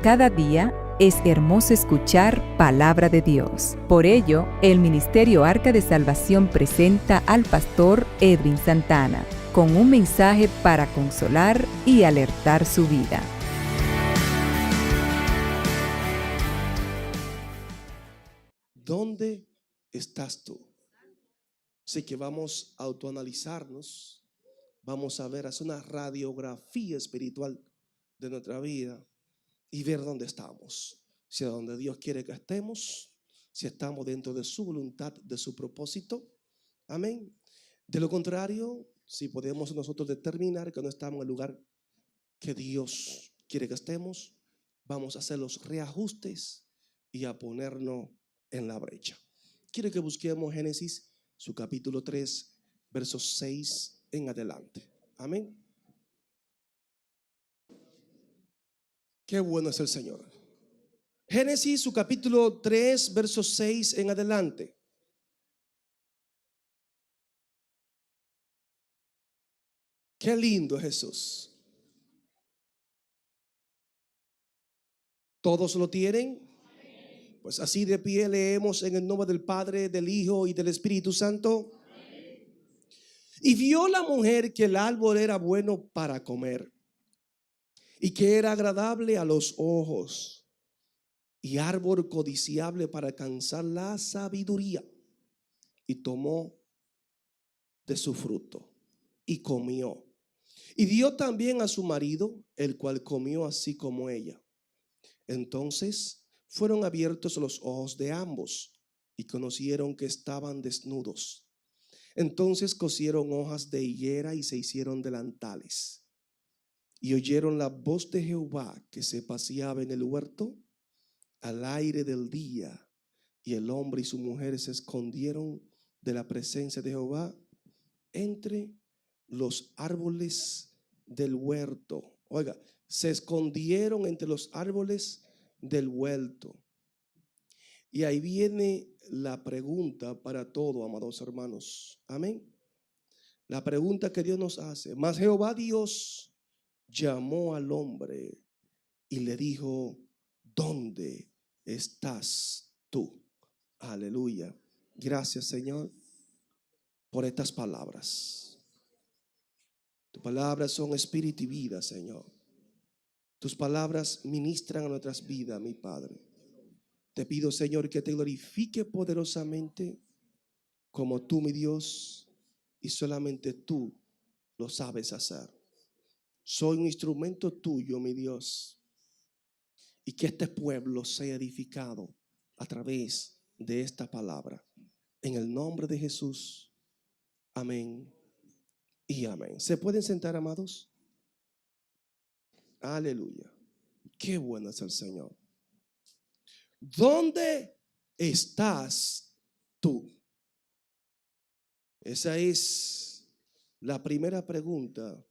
Cada día es hermoso escuchar palabra de Dios. Por ello, el Ministerio Arca de Salvación presenta al pastor Edwin Santana con un mensaje para consolar y alertar su vida. ¿Dónde estás tú? Así que vamos a autoanalizarnos, vamos a ver, hacer una radiografía espiritual de nuestra vida y ver dónde estamos, si es donde Dios quiere que estemos, si estamos dentro de su voluntad, de su propósito. Amén. De lo contrario, si podemos nosotros determinar que no estamos en el lugar que Dios quiere que estemos, vamos a hacer los reajustes y a ponernos en la brecha. Quiero que busquemos Génesis, su capítulo 3, versos 6 en adelante. Amén. Qué bueno es el Señor. Génesis, su capítulo 3, versos 6 en adelante. Qué lindo es Jesús. ¿Todos lo tienen? Pues así de pie leemos en el nombre del Padre, del Hijo y del Espíritu Santo. Y vio la mujer que el árbol era bueno para comer y que era agradable a los ojos y árbol codiciable para alcanzar la sabiduría. Y tomó de su fruto y comió. Y dio también a su marido, el cual comió así como ella. Entonces fueron abiertos los ojos de ambos y conocieron que estaban desnudos. Entonces cosieron hojas de higuera y se hicieron delantales. Y oyeron la voz de Jehová que se paseaba en el huerto al aire del día. Y el hombre y su mujer se escondieron de la presencia de Jehová entre los árboles del huerto. Oiga, se escondieron entre los árboles del huerto. Y ahí viene la pregunta para todo, amados hermanos. Amén. La pregunta que Dios nos hace. Mas Jehová Dios llamó al hombre y le dijo: ¿dónde estás tú? Aleluya. Gracias, Señor, por estas palabras. Tus palabras son espíritu y vida, Señor. Tus palabras ministran a nuestras vidas, mi Padre. Te pido, Señor, que te glorifique poderosamente como tú, mi Dios, y solamente tú lo sabes hacer. Soy un instrumento tuyo, mi Dios, y que este pueblo sea edificado a través de esta palabra. En el nombre de Jesús. Amén y amén. ¿Se pueden sentar, amados? Aleluya. Qué bueno es el Señor. ¿Dónde estás tú? Esa es la primera pregunta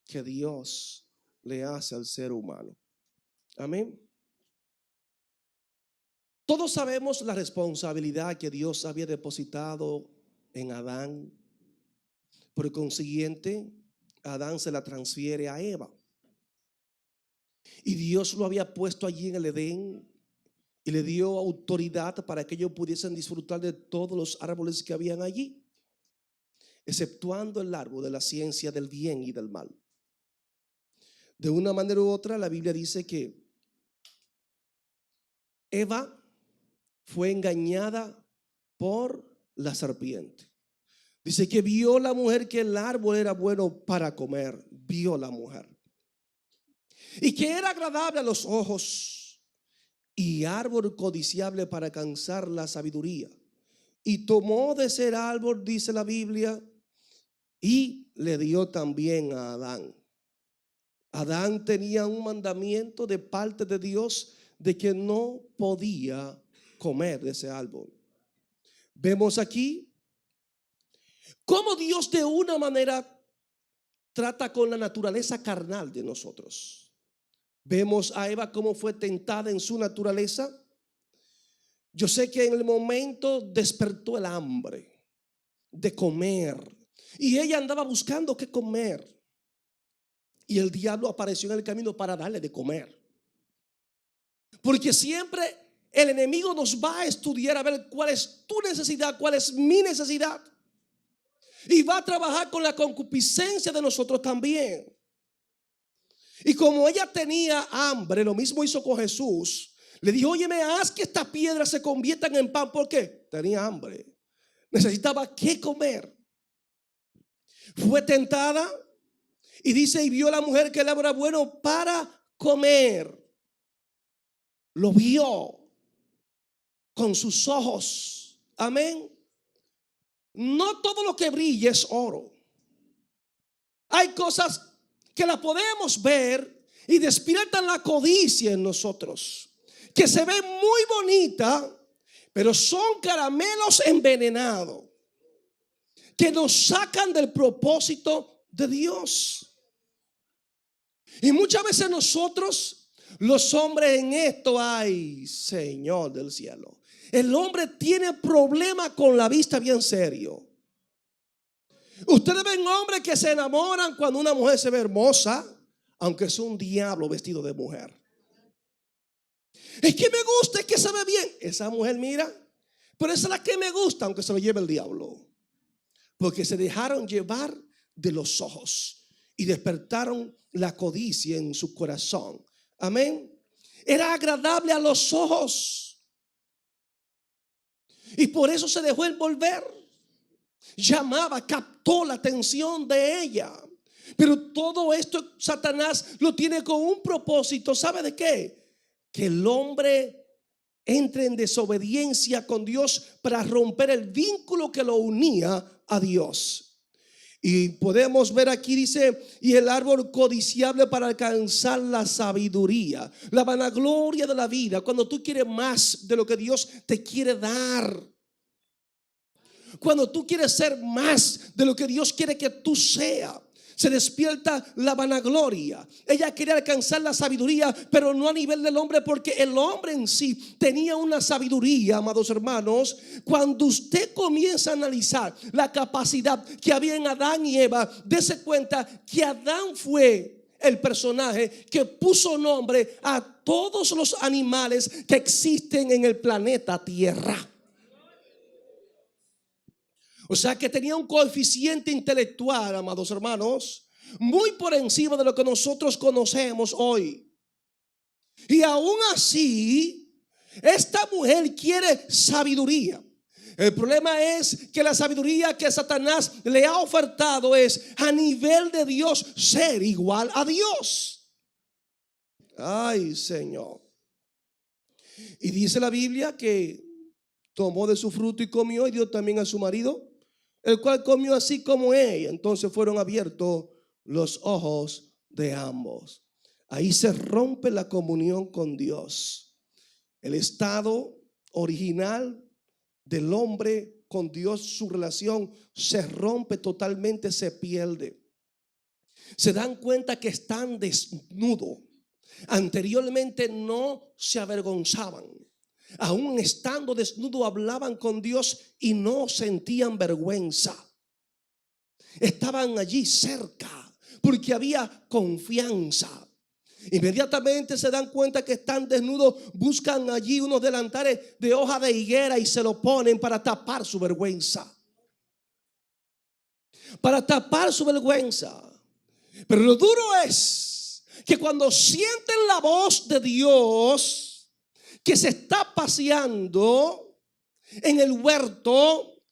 que Dios le hace al ser humano. Amén. Todos sabemos la responsabilidad que Dios había depositado en Adán. Por consiguiente, Adán se la transfiere a Eva. Y Dios lo había puesto allí en el Edén y le dio autoridad para que ellos pudiesen disfrutar de todos los árboles que habían allí, exceptuando el árbol de la ciencia del bien y del mal. De una manera u otra, la Biblia dice que Eva fue engañada por la serpiente. Dice que vio la mujer que el árbol era bueno para comer. Vio la mujer. Y que era agradable a los ojos y árbol codiciable para alcanzar la sabiduría. Y tomó de ese árbol, dice la Biblia, y le dio también a Adán. Adán tenía un mandamiento de parte de Dios de que no podía comer de ese árbol. Vemos aquí cómo Dios de una manera trata con la naturaleza carnal de nosotros. Vemos a Eva cómo fue tentada en su naturaleza. Yo sé que en el momento despertó el hambre de comer y ella andaba buscando qué comer. Y el diablo apareció en el camino para darle de comer. Porque siempre el enemigo nos va a estudiar a ver cuál es tu necesidad, cuál es mi necesidad. Y va a trabajar con la concupiscencia de nosotros también. Y como ella tenía hambre, lo mismo hizo con Jesús. Le dijo, óyeme, haz que estas piedras se conviertan en pan. ¿Por qué? Tenía hambre. Necesitaba qué comer. Fue tentada y dice, y vio a la mujer que el árbol era bueno para comer. Lo vio con sus ojos. Amén. No todo lo que brilla es oro. Hay cosas que las podemos ver y despiertan la codicia en nosotros, que se ve muy bonita, pero son caramelos envenenados que nos sacan del propósito de Dios. Y muchas veces nosotros, los hombres, en esto, ay, Señor del cielo, el hombre tiene problema con la vista bien serio. Ustedes ven hombres que se enamoran cuando una mujer se ve hermosa, aunque es un diablo vestido de mujer. Es que me gusta, es que se ve bien. Esa mujer, mira, pero esa es la que me gusta, aunque se lo lleve el diablo. Porque se dejaron llevar de los ojos y despertaron la codicia en su corazón. Amén. Era agradable a los ojos y por eso se dejó envolver. Llamaba, captó la atención de ella. Pero todo esto Satanás lo tiene con un propósito. ¿Sabe de qué? Que el hombre entre en desobediencia con Dios para romper el vínculo que lo unía a Dios. Y podemos ver aquí, dice, y el árbol codiciable para alcanzar la sabiduría, la vanagloria de la vida, cuando tú quieres más de lo que Dios te quiere dar. Cuando tú quieres ser más de lo que Dios quiere que tú seas, se despierta la vanagloria. Ella quería alcanzar la sabiduría, pero no a nivel del hombre, porque el hombre en sí tenía una sabiduría, amados hermanos. Cuando usted comienza a analizar la capacidad que había en Adán y Eva, dése cuenta que Adán fue el personaje que puso nombre a todos los animales que existen en el planeta Tierra. O sea que tenía un coeficiente intelectual, amados hermanos, muy por encima de lo que nosotros conocemos hoy. Y aún así, esta mujer quiere sabiduría. El problema es que la sabiduría que Satanás le ha ofertado es a nivel de Dios ser igual a Dios. Ay, Señor. Y dice la Biblia que tomó de su fruto y comió, y dio también a su marido, el cual comió así como ella. Entonces fueron abiertos los ojos de ambos. Ahí se rompe la comunión con Dios. El estado original del hombre con Dios, su relación se rompe totalmente, se pierde. Se dan cuenta que están desnudos. Anteriormente no se avergonzaban. Aún estando desnudo hablaban con Dios y no sentían vergüenza. Estaban allí cerca porque había confianza. Inmediatamente se dan cuenta que están desnudos, buscan allí unos delantales de hoja de higuera y se lo ponen para tapar su vergüenza. Para tapar su vergüenza. Pero lo duro es que cuando sienten la voz de Dios que se está paseando en el huerto,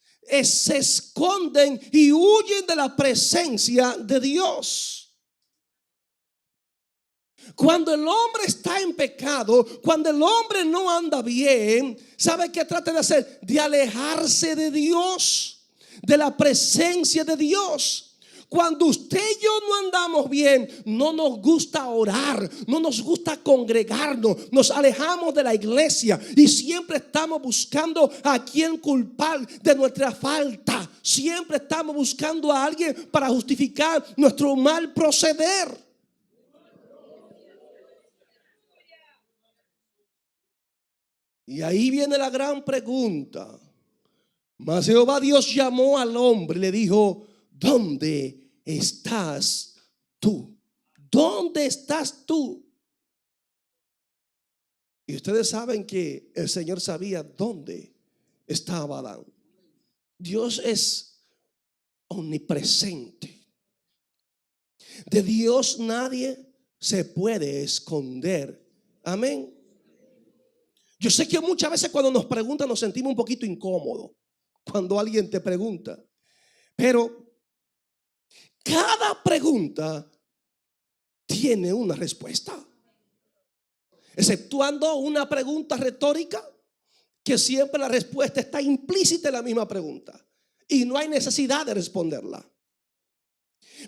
se esconden y huyen de la presencia de Dios. Cuando el hombre está en pecado, cuando el hombre no anda bien, ¿sabe qué trata de hacer? De alejarse de Dios, de la presencia de Dios. Cuando usted y yo no andamos bien, no nos gusta orar, no nos gusta congregarnos, nos alejamos de la iglesia y siempre estamos buscando a quien culpar de nuestra falta. Siempre estamos buscando a alguien para justificar nuestro mal proceder. Y ahí viene la gran pregunta. Mas Jehová Dios llamó al hombre y le dijo: ¿dónde estás tú? ¿Dónde estás tú? Y ustedes saben que el Señor sabía dónde estaba Adán. Dios es omnipresente. De Dios nadie se puede esconder. Amén. Yo sé que muchas veces cuando nos preguntan nos sentimos un poquito incómodos cuando alguien te pregunta, pero cada pregunta tiene una respuesta, exceptuando una pregunta retórica que siempre la respuesta está implícita en la misma pregunta y no hay necesidad de responderla.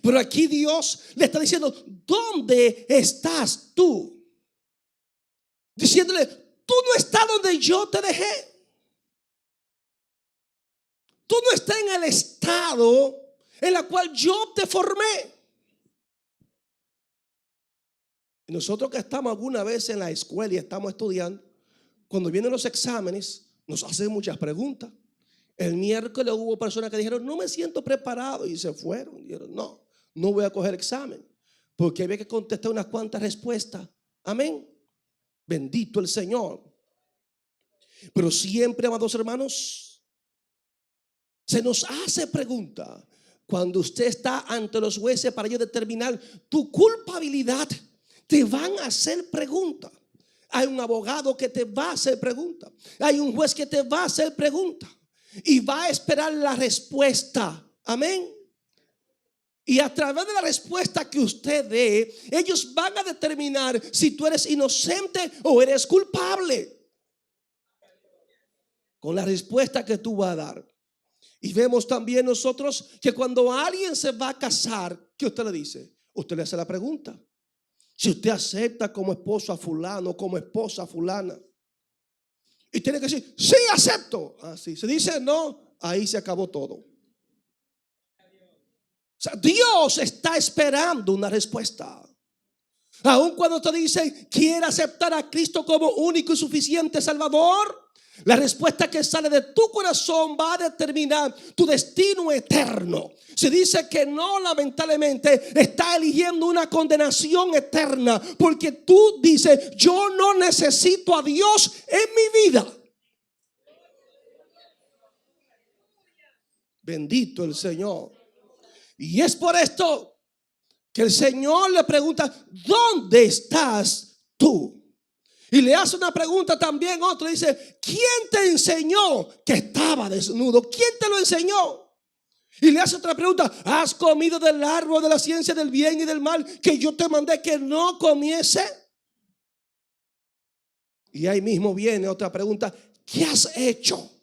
Pero aquí Dios le está diciendo: ¿dónde estás tú? Diciéndole: tú no estás donde yo te dejé. Tú no estás en el estado en el cual yo te formé. Y nosotros que estamos alguna vez en la escuela y estamos estudiando, cuando vienen los exámenes nos hacen muchas preguntas. El miércoles hubo personas que dijeron: no me siento preparado, y se fueron. Dijeron: no voy a coger examen, porque había que contestar unas cuantas respuestas. Amén. Bendito el Señor. Pero siempre, amados hermanos, se nos hace pregunta cuando usted está ante los jueces para ellos determinar tu culpabilidad. Te van a hacer pregunta. Hay un abogado que te va a hacer pregunta. Hay un juez que te va a hacer pregunta y va a esperar la respuesta. Amén. Y a través de la respuesta que usted dé, ellos van a determinar si tú eres inocente o eres culpable, con la respuesta que tú vas a dar. Y vemos también nosotros que cuando alguien se va a casar, ¿qué usted le dice? Usted le hace la pregunta: si usted acepta como esposo a fulano, como esposa a fulana. Y tiene que decir: sí, acepto. Así. Se dice no, ahí se acabó todo. O sea, Dios está esperando una respuesta. Aun cuando te dice: quiere aceptar a Cristo como único y suficiente Salvador, la respuesta que sale de tu corazón va a determinar tu destino eterno. Se dice que no, lamentablemente, está eligiendo una condenación eterna, porque tú dices: yo no necesito a Dios en mi vida. Bendito el Señor. Y es por esto que el Señor le pregunta: ¿dónde estás tú? Y le hace una pregunta también otro. Dice: ¿quién te enseñó que estaba desnudo? ¿Quién te lo enseñó? Y le hace otra pregunta: ¿has comido del árbol de la ciencia del bien y del mal que yo te mandé que no comiese? Y ahí mismo viene otra pregunta: ¿qué has hecho?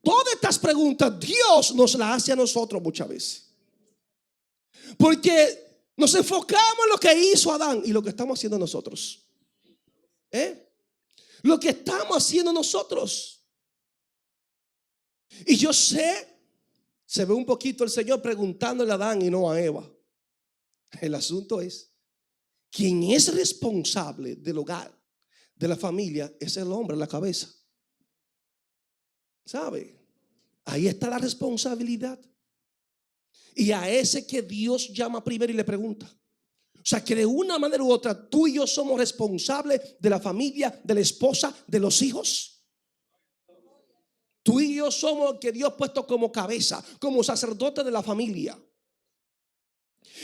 Todas estas preguntas Dios nos las hace a nosotros muchas veces, porque nos enfocamos en lo que hizo Adán y lo que estamos haciendo nosotros. Lo que estamos haciendo nosotros. Y yo sé, se ve un poquito el Señor preguntándole a Adán y no a Eva. El asunto es: quien es responsable del hogar, de la familia, es el hombre, la cabeza. ¿Sabe? Ahí está la responsabilidad. Y a ese que Dios llama primero y le pregunta. O sea, que de una manera u otra tú y yo somos responsables de la familia, de la esposa, de los hijos. Tú y yo somos el que Dios ha puesto como cabeza, como sacerdote de la familia.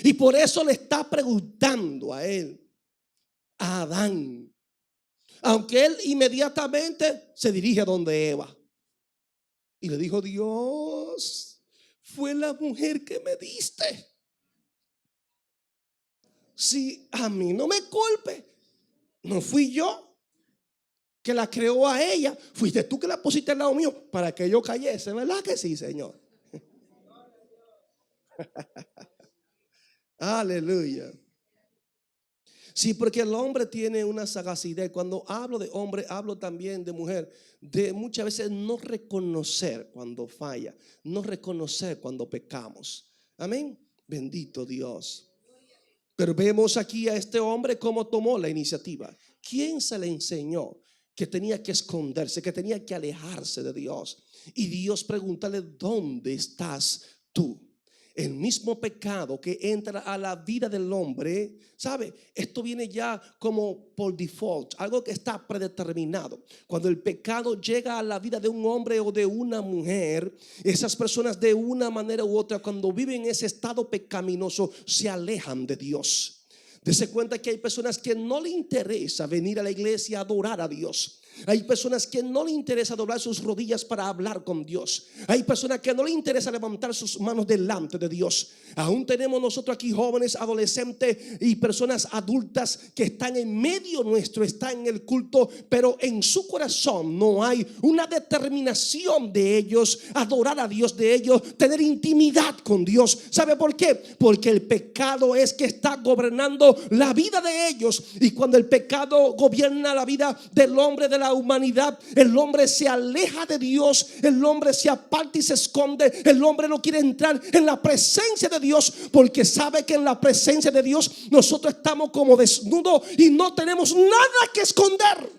Y por eso le está preguntando a él, a Adán, aunque él inmediatamente se dirige a donde Eva y le dijo: Dios, fue la mujer que me diste. Si a mí no me culpe, no fui yo que la creó a ella, fuiste tú que la pusiste al lado mío para que yo cayese. ¿Verdad que sí, Señor? Aleluya. Sí, porque el hombre tiene una sagacidad. Cuando hablo de hombre, hablo también de mujer. De muchas veces no reconocer cuando falla, no reconocer cuando pecamos. Amén. Bendito Dios. Pero vemos aquí a este hombre cómo tomó la iniciativa. ¿Quién se le enseñó que tenía que esconderse, que tenía que alejarse de Dios? Y Dios pregúntale: ¿dónde estás tú? el mismo pecado que entra a la vida del hombre, ¿sabe? Esto viene ya como por default, algo que está predeterminado. Cuando el pecado llega a la vida de un hombre o de una mujer, esas personas de una manera u otra, cuando viven en ese estado pecaminoso, se alejan de Dios. Dese cuenta que hay personas que no le interesa venir a la iglesia a adorar a Dios. Hay personas que no le interesa doblar sus rodillas para hablar con Dios. Hay personas que no le interesa levantar sus manos delante de Dios. Aún tenemos nosotros aquí jóvenes, adolescentes y personas adultas que están en medio nuestro, están en el culto, pero en su corazón no hay una determinación de ellos adorar a Dios, de ellos tener intimidad con Dios. ¿Sabe por qué? Porque el pecado es que está gobernando la vida de ellos, y cuando el pecado gobierna la vida del hombre, de la humanidad, el hombre se aleja de Dios, el hombre se aparta y se esconde, el hombre no quiere entrar en la presencia de Dios, porque sabe que en la presencia de Dios nosotros estamos como desnudos y no tenemos nada que esconder.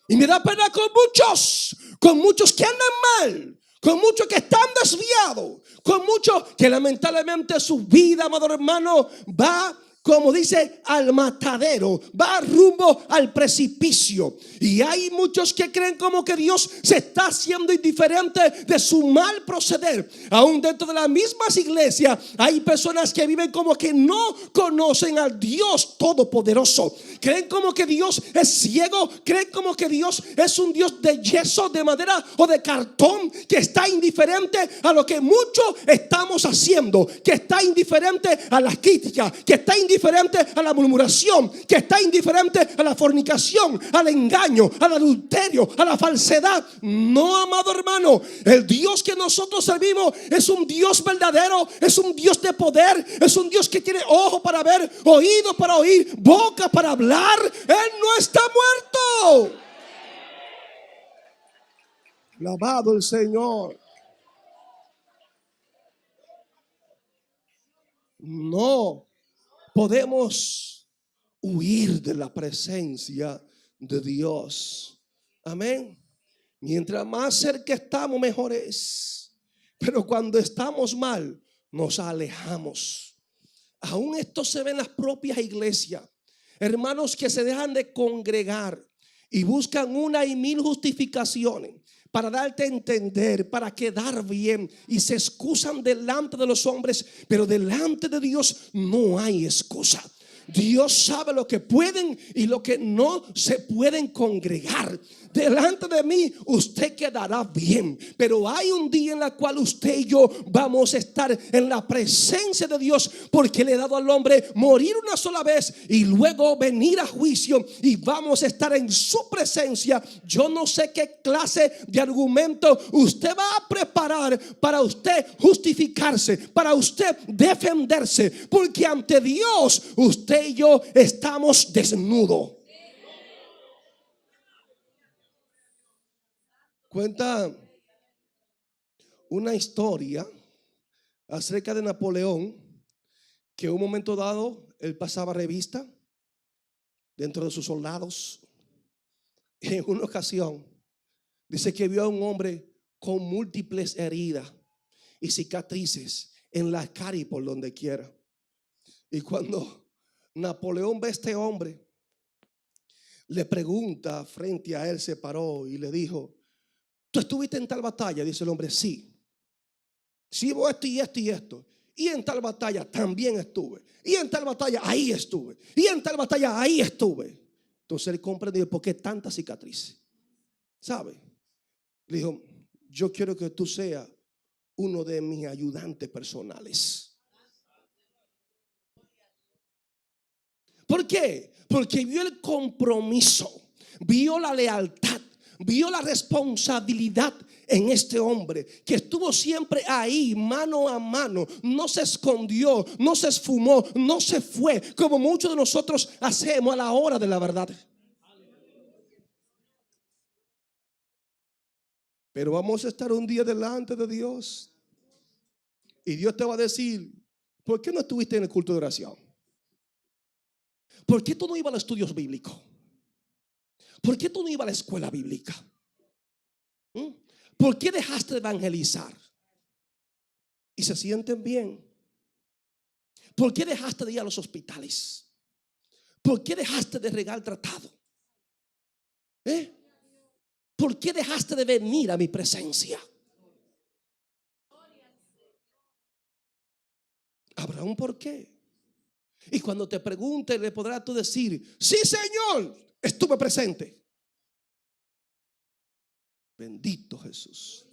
Y me da pena con muchos que andan mal, con muchos que están desviados, con muchos que lamentablemente su vida, amado hermano, va, como dice, al matadero, va rumbo al precipicio. Y hay muchos que creen como que Dios se está haciendo indiferente de su mal proceder. Aún dentro de las mismas iglesias hay personas que viven como que no conocen al Dios Todopoderoso. Creen como que Dios es ciego, creen como que Dios es un Dios de yeso, de madera o de cartón, que está indiferente a lo que muchos estamos haciendo, que está indiferente a las críticas, que está indiferente a la murmuración, que está indiferente a la fornicación, al engaño, al adulterio, a la falsedad. No, amado hermano, el Dios que nosotros servimos es un Dios verdadero, es un Dios de poder, es un Dios que tiene ojo para ver, oído para oír, boca para hablar. Él no está muerto. Alabado el Señor. No podemos huir de la presencia de Dios. Amén. Mientras más cerca estamos, mejor es. Pero cuando estamos mal, nos alejamos. Aún esto se ve en las propias iglesias. Hermanos que se dejan de congregar y buscan una y mil justificaciones para darte a entender, para quedar bien, y se excusan delante de los hombres, pero delante de Dios no hay excusa. Dios sabe lo que pueden y lo que no se pueden congregar. Delante de mí usted quedará bien, pero hay un día en el cual usted y yo vamos a estar en la presencia de Dios, porque le he dado al hombre morir una sola vez y luego venir a juicio, y vamos a estar en su presencia. Yo no sé qué clase de argumento usted va a preparar para usted justificarse, para usted defenderse, porque ante Dios usted y yo estamos desnudos. Cuenta una historia acerca de Napoleón, que en un momento dado él pasaba revista dentro de sus soldados. En una ocasión dice que vio a un hombre con múltiples heridas y cicatrices en la cara y por donde quiera. Y cuando Napoleón ve a este hombre, le pregunta, frente a él se paró y le dijo: ¿tú estuviste en tal batalla? Dice el hombre: sí. Sí, vos esto y esto y esto. Y en tal batalla también estuve. Y en tal batalla ahí estuve. Y en tal batalla ahí estuve. Entonces él comprendió por qué tanta cicatriz. ¿Sabe? Le dijo: yo quiero que tú seas uno de mis ayudantes personales. ¿Por qué? Porque vio el compromiso, vio la lealtad, vio la responsabilidad en este hombre, que estuvo siempre ahí, mano a mano. No se escondió, no se esfumó, no se fue, como muchos de nosotros hacemos a la hora de la verdad. Pero vamos a estar un día delante de Dios, y Dios te va a decir: ¿por qué no estuviste en el culto de oración? ¿Por qué tú no ibas a los estudios bíblicos? ¿Por qué tú no ibas a la escuela bíblica? ¿Por qué dejaste de evangelizar? Y se sienten bien. ¿Por qué dejaste de ir a los hospitales? ¿Por qué dejaste de regar tratado? ¿Por qué dejaste de venir a mi presencia? Habrá un porqué. Y cuando te pregunte, le podrás tú decir: sí, Señor, estuve presente. Bendito Jesús.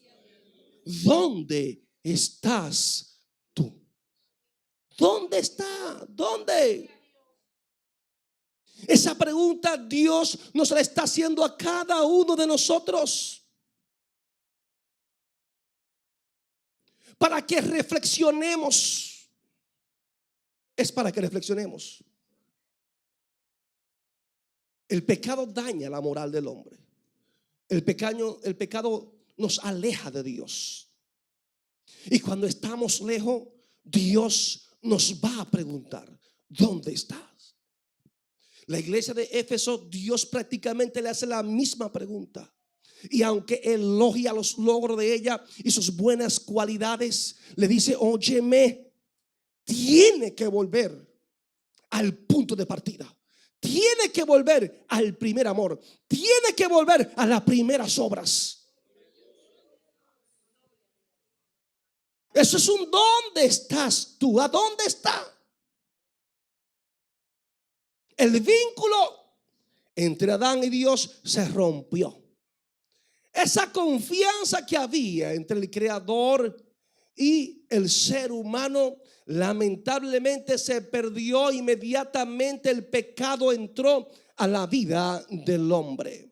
¿Dónde estás tú? ¿Dónde está? ¿Dónde? Esa pregunta Dios nos la está haciendo a cada uno de nosotros, para que reflexionemos. Es para que reflexionemos. El pecado daña la moral del hombre. El pecado nos aleja de Dios. Y cuando estamos lejos, Dios nos va a preguntar: ¿dónde estás? La iglesia de Éfeso, Dios prácticamente le hace la misma pregunta. Y aunque elogia los logros de ella y sus buenas cualidades, le dice: óyeme, tiene que volver al punto de partida. Tiene que volver al primer amor. Tiene que volver a las primeras obras. Eso es un ¿dónde estás tú? ¿A dónde está? El vínculo entre Adán y Dios se rompió. Esa confianza que había entre el Creador y el ser humano, lamentablemente se perdió. Inmediatamente el pecado entró a la vida del hombre.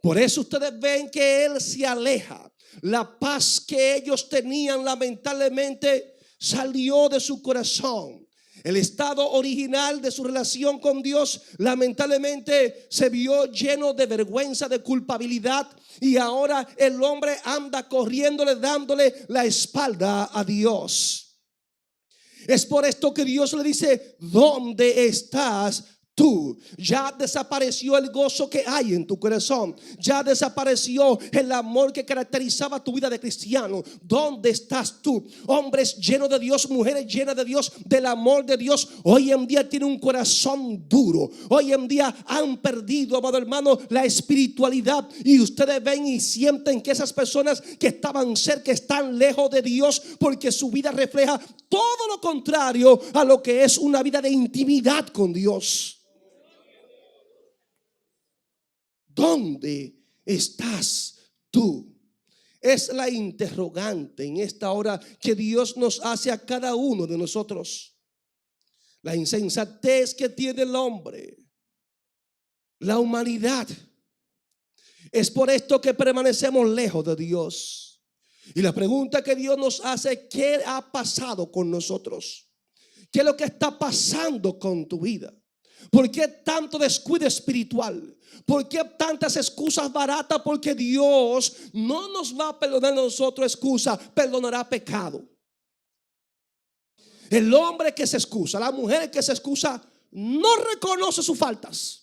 Por eso ustedes ven que él se aleja. La paz que ellos tenían lamentablemente salió de su corazón. El estado original de su relación con Dios lamentablemente se vio lleno de vergüenza, de culpabilidad, y ahora el hombre anda corriéndole, dándole la espalda a Dios. Es por esto que Dios le dice: ¿dónde estás tú? Ya desapareció el gozo que hay en tu corazón. Ya desapareció el amor que caracterizaba tu vida de cristiano. ¿Dónde estás tú? Hombres llenos de Dios, mujeres llenas de Dios, del amor de Dios, hoy en día tienen un corazón duro. Hoy en día han perdido, amado hermano, la espiritualidad. Y ustedes ven y sienten que esas personas que estaban cerca están lejos de Dios, porque su vida refleja todo lo contrario a lo que es una vida de intimidad con Dios. ¿Dónde estás tú? Es la interrogante en esta hora que Dios nos hace a cada uno de nosotros. La insensatez que tiene el hombre, la humanidad. Es por esto que permanecemos lejos de Dios. Y la pregunta que Dios nos hace: ¿qué ha pasado con nosotros? ¿Qué es lo que está pasando con tu vida? ¿Por qué tanto descuido espiritual? ¿Por qué tantas excusas baratas? Porque Dios no nos va a perdonar a nosotros excusa, perdonará pecado. El hombre que se excusa, la mujer que se excusa, no reconoce sus faltas.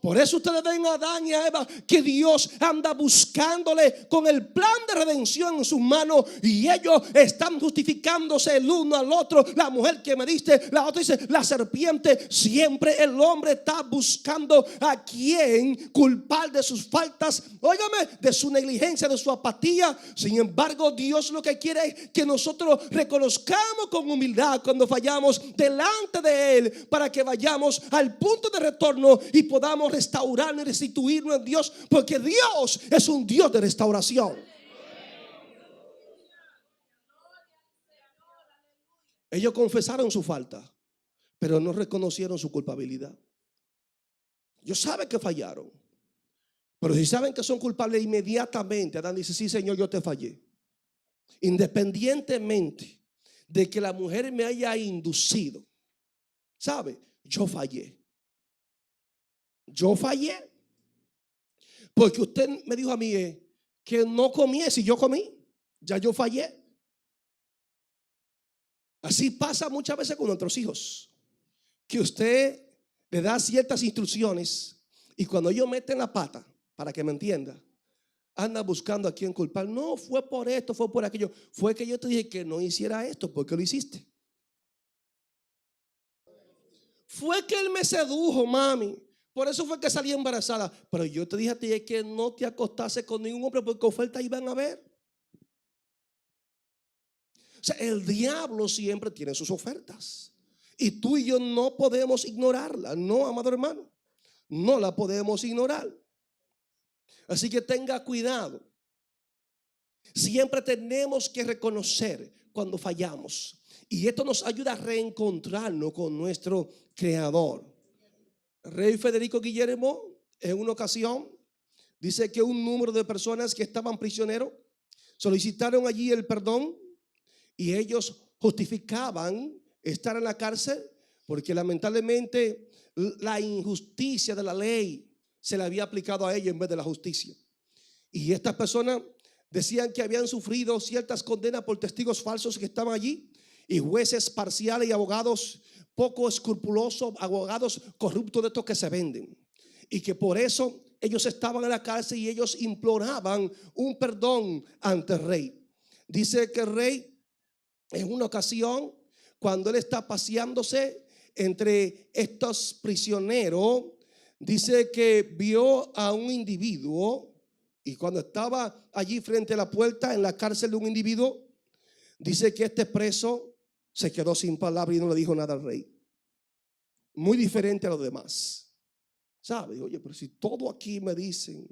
Por eso ustedes ven a Adán y a Eva que Dios anda buscándole con el plan de redención en sus manos, y ellos están justificándose el uno al otro. La mujer que me diste, la otra dice la serpiente. Siempre el hombre está buscando a quien culpar de sus faltas, óigame, de su negligencia, de su apatía. Sin embargo, Dios lo que quiere es que nosotros reconozcamos con humildad cuando fallamos delante de Él, para que vayamos al punto de retorno y podamos restaurarnos y restituirnos en Dios, porque Dios es un Dios de restauración. Ellos confesaron su falta, pero no reconocieron su culpabilidad. Ellos saben que fallaron, pero si saben que son culpables, inmediatamente Adán dice: sí, Señor, yo te fallé. Independientemente de que la mujer me haya inducido, ¿sabe? Yo fallé. Yo fallé, porque usted me dijo a mí que no comiese y yo comí. Ya yo fallé. Así pasa muchas veces con nuestros hijos, que usted le da ciertas instrucciones y cuando ellos meten la pata, para que me entienda, anda buscando a quien culpar. No, fue por esto, fue por aquello. Fue que yo te dije que no hiciera esto. ¿Por qué lo hiciste? Fue que él me sedujo, mami. Por eso fue que salí embarazada. Pero yo te dije a ti que no te acostase con ningún hombre, porque ofertas iban a haber. O sea, el diablo siempre tiene sus ofertas. Y tú y yo no podemos ignorarla. No, amado hermano. No la podemos ignorar. Así que tenga cuidado. Siempre tenemos que reconocer cuando fallamos. Y esto nos ayuda a reencontrarnos con nuestro Creador. Rey Federico Guillermo, en una ocasión, dice que un número de personas que estaban prisioneros solicitaron allí el perdón y ellos justificaban estar en la cárcel porque lamentablemente la injusticia de la ley se le había aplicado a ellos en vez de la justicia. Y estas personas decían que habían sufrido ciertas condenas por testigos falsos que estaban allí y jueces parciales y abogados poco escrupulosos, abogados corruptos de estos que se venden. Y que por eso ellos estaban en la cárcel y ellos imploraban un perdón ante el rey. Dice que el rey en una ocasión, cuando él está paseándose entre estos prisioneros, dice que vio a un individuo y cuando estaba allí frente a la puerta en la cárcel de un individuo, dice que este preso se quedó sin palabras y no le dijo nada al rey. Muy diferente a los demás. ¿Sabe? Oye, pero si todo aquí me dicen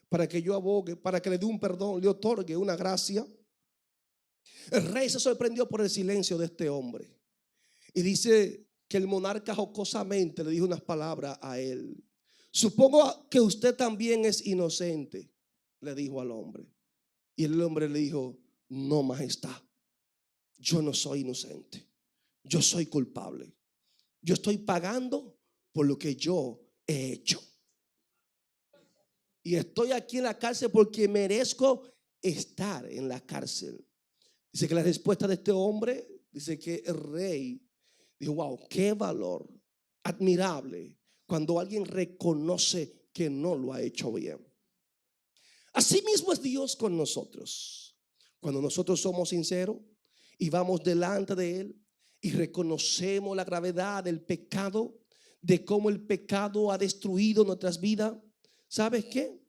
para que yo abogue, para que le dé un perdón, le otorgue una gracia. El rey se sorprendió por el silencio de este hombre. Y dice que el monarca jocosamente le dijo unas palabras a él. Supongo que usted también es inocente, le dijo al hombre. Y el hombre le dijo, no, majestad, yo no soy inocente, yo soy culpable. Yo estoy pagando por lo que yo he hecho. Y estoy aquí en la cárcel porque merezco estar en la cárcel. Dice que la respuesta de este hombre, dice que el rey dijo, wow, qué valor admirable cuando alguien reconoce que no lo ha hecho bien. Así mismo es Dios con nosotros. Cuando nosotros somos sinceros y vamos delante de Él y reconocemos la gravedad del pecado, de cómo el pecado ha destruido nuestras vidas, ¿sabes qué?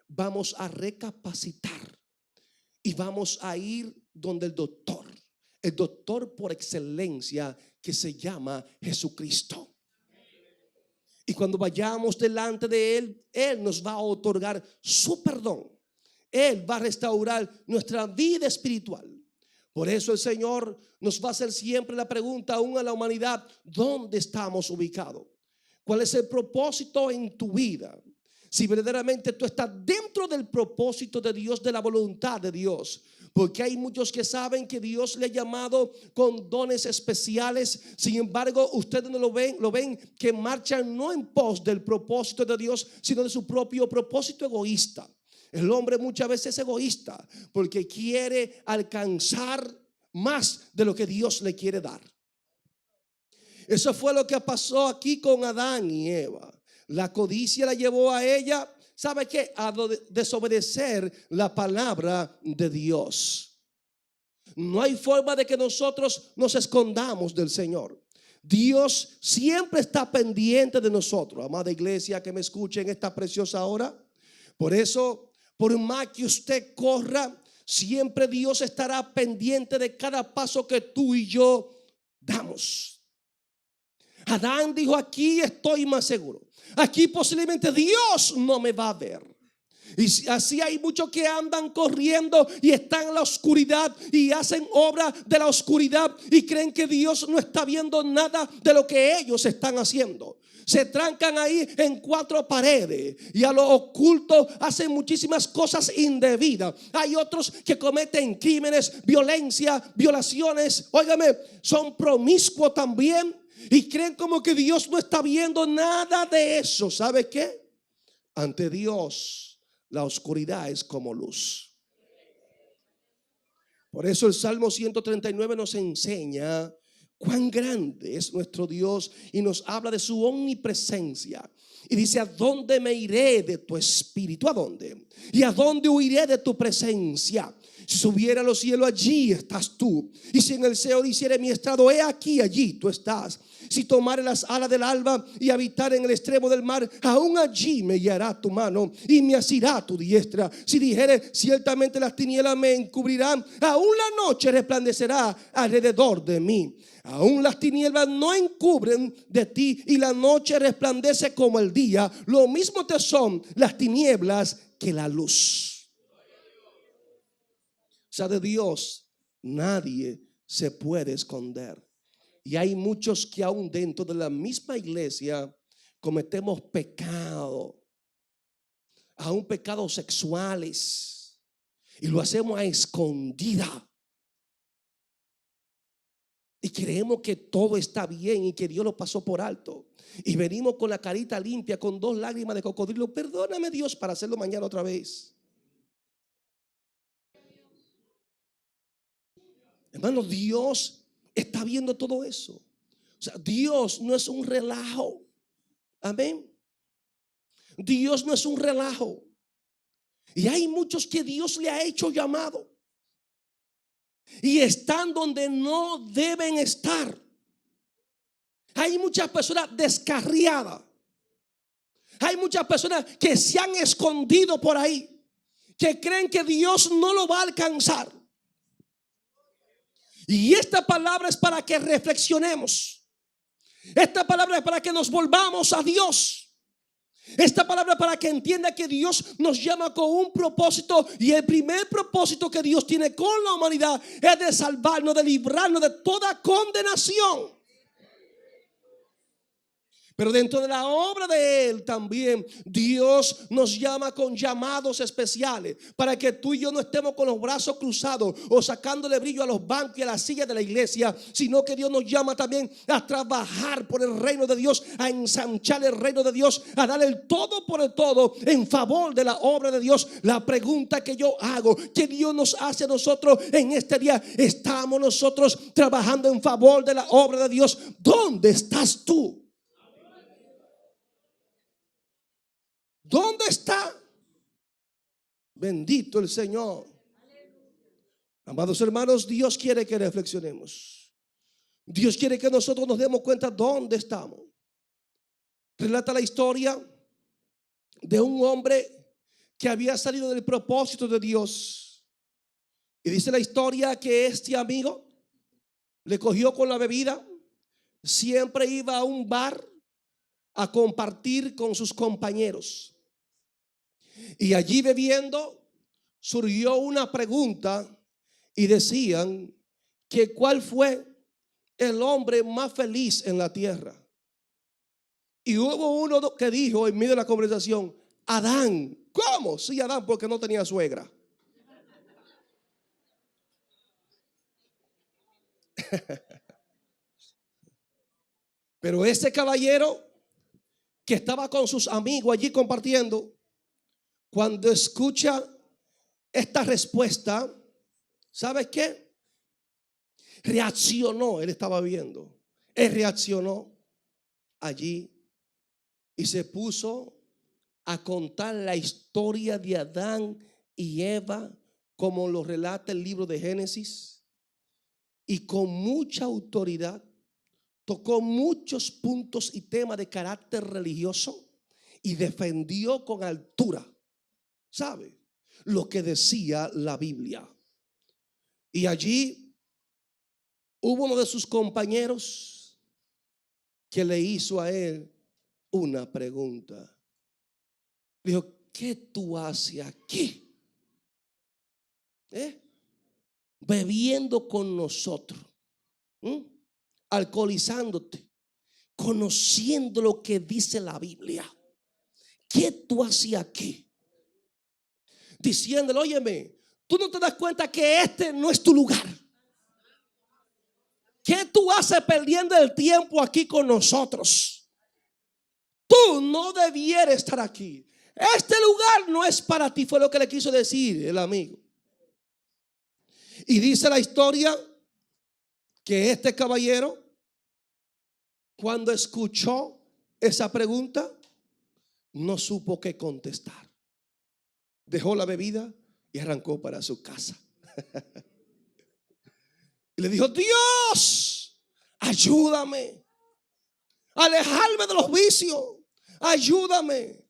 Vamos a recapacitar y vamos a ir donde el doctor por excelencia que se llama Jesucristo. Y cuando vayamos delante de Él, Él nos va a otorgar su perdón. Él va a restaurar nuestra vida espiritual. Por eso el Señor nos va a hacer siempre la pregunta aún a la humanidad: ¿dónde estamos ubicados? ¿Cuál es el propósito en tu vida? Si verdaderamente tú estás dentro del propósito de Dios, de la voluntad de Dios. Porque hay muchos que saben que Dios le ha llamado con dones especiales. Sin embargo, ustedes no lo ven que marchan no en pos del propósito de Dios, sino de su propio propósito egoísta. El hombre muchas veces es egoísta porque quiere alcanzar más de lo que Dios le quiere dar. Eso fue lo que pasó aquí con Adán y Eva. La codicia la llevó a ella, ¿sabe qué? A desobedecer la palabra de Dios. No hay forma de que nosotros nos escondamos del Señor. Dios siempre está pendiente de nosotros. Amada iglesia que me escuche en esta preciosa hora. Por eso, por más que usted corra, siempre Dios estará pendiente de cada paso que tú y yo damos. Adán dijo: aquí estoy más seguro. Aquí posiblemente Dios no me va a ver. Y así hay muchos que andan corriendo y están en la oscuridad y hacen obra de la oscuridad y creen que Dios no está viendo nada de lo que ellos están haciendo. Se trancan ahí en cuatro paredes y a lo oculto hacen muchísimas cosas indebidas. Hay otros que cometen crímenes, violencia, violaciones. Óigame, son promiscuos también y creen como que Dios no está viendo nada de eso. ¿Sabe qué? Ante Dios la oscuridad es como luz. Por eso el Salmo 139 nos enseña cuán grande es nuestro Dios y nos habla de su omnipresencia. Y dice: ¿a dónde me iré de tu espíritu? ¿A dónde? ¿Y a dónde huiré de tu presencia? Si subiera a los cielos, allí estás tú. Y si en el Seol hiciere mi estrado, he aquí, allí tú estás. Si tomare las alas del alba y habitar en el extremo del mar, aún allí me guiará tu mano y me asirá tu diestra. Si dijere: ciertamente las tinieblas me encubrirán, aún la noche resplandecerá alrededor de mí. Aún las tinieblas no encubren de ti y la noche resplandece como el día. Lo mismo te son las tinieblas que la luz. O sea, de Dios nadie se puede esconder. Y hay muchos que aún dentro de la misma iglesia cometemos pecado, aún pecados sexuales, y lo hacemos a escondida. Y creemos que todo está bien y que Dios lo pasó por alto. Y venimos con la carita limpia, con 2 lágrimas de cocodrilo. Perdóname, Dios, para hacerlo mañana otra vez. Hermano, Dios está viendo todo eso. O sea, Dios no es un relajo. Amén. Dios no es un relajo. Y hay muchos que Dios le ha hecho llamado y están donde no deben estar. Hay muchas personas descarriadas. Hay muchas personas que se han escondido por ahí, que creen que Dios no lo va a alcanzar. Y esta palabra es para que reflexionemos. Esta palabra es para que nos volvamos a Dios. Esta palabra es para que entienda que Dios nos llama con un propósito. Y el primer propósito que Dios tiene con la humanidad es de salvarnos, de librarnos de toda condenación. Pero dentro de la obra de Él también Dios nos llama con llamados especiales, para que tú y yo no estemos con los brazos cruzados o sacándole brillo a los bancos y a las sillas de la iglesia, sino que Dios nos llama también a trabajar por el reino de Dios, a ensanchar el reino de Dios, a dar el todo por el todo en favor de la obra de Dios. La pregunta que yo hago, que Dios nos hace a nosotros en este día: ¿estamos nosotros trabajando en favor de la obra de Dios? ¿Dónde estás tú? ¿Dónde está? Bendito el Señor. Amados hermanos, Dios quiere que reflexionemos. Dios quiere que nosotros nos demos cuenta dónde estamos. Relata la historia de un hombre que había salido del propósito de Dios. Y dice la historia que este amigo le cogió con la bebida. Siempre iba a un bar a compartir con sus compañeros. Y allí bebiendo surgió una pregunta y decían que cuál fue el hombre más feliz en la tierra. Y hubo uno que dijo en medio de la conversación: Adán. ¿Cómo? Sí, Adán, porque no tenía suegra. Pero ese caballero que estaba con sus amigos allí compartiendo, cuando escucha esta respuesta, ¿sabes qué? Reaccionó. Él estaba viendo. Él reaccionó allí y se puso a contar la historia de Adán y Eva, como lo relata el libro de Génesis, y con mucha autoridad tocó muchos puntos y temas de carácter religioso y defendió con altura, ¿sabe?, lo que decía la Biblia. Y allí hubo uno de sus compañeros que le hizo a él una pregunta. Dijo: ¿qué tú haces aquí? Bebiendo con nosotros, alcoholizándote, conociendo lo que dice la Biblia. ¿Qué tú haces aquí? Diciéndole: óyeme, tú no te das cuenta que este no es tu lugar. ¿Qué tú haces perdiendo el tiempo aquí con nosotros? Tú no debieras estar aquí. Este lugar no es para ti, fue lo que le quiso decir el amigo. Y dice la historia que este caballero cuando escuchó esa pregunta, no supo qué contestar. Dejó la bebida y arrancó para su casa. Y le dijo: Dios, ayúdame a alejarme de los vicios. Ayúdame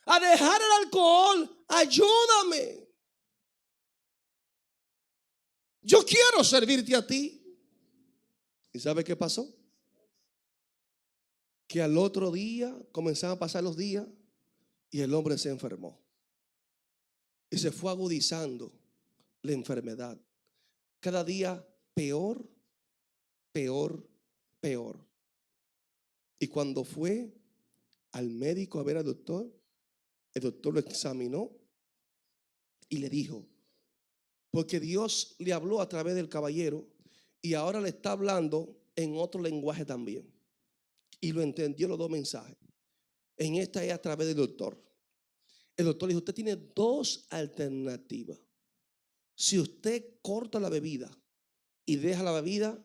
a dejar el alcohol. Ayúdame. Yo quiero servirte a ti. ¿Y sabe qué pasó? Que al otro día comenzaban a pasar los días y el hombre se enfermó. Y se fue agudizando la enfermedad. Cada día peor, peor, peor. Y cuando fue al médico a ver al doctor, el doctor lo examinó y le dijo, porque Dios le habló a través del caballero y ahora le está hablando en otro lenguaje también. Y lo entendió los dos mensajes. En esta es a través del doctor. El doctor le dijo: usted tiene dos alternativas. Si usted corta la bebida y deja la bebida,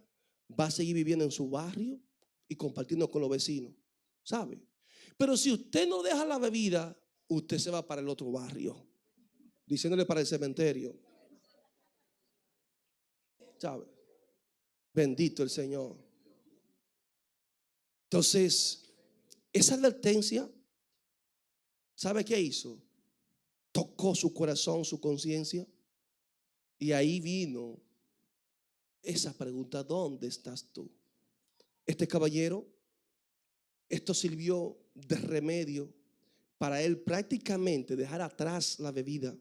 va a seguir viviendo en su barrio y compartiendo con los vecinos, ¿sabe? Pero si usted no deja la bebida, usted se va para el otro barrio, diciéndole para el cementerio, ¿sabe? Bendito el Señor. Entonces, esa advertencia, ¿sabe qué hizo? Tocó su corazón, su conciencia. Y ahí vino esa pregunta: ¿dónde estás tú? Este caballero, esto sirvió de remedio para él prácticamente dejar atrás la bebida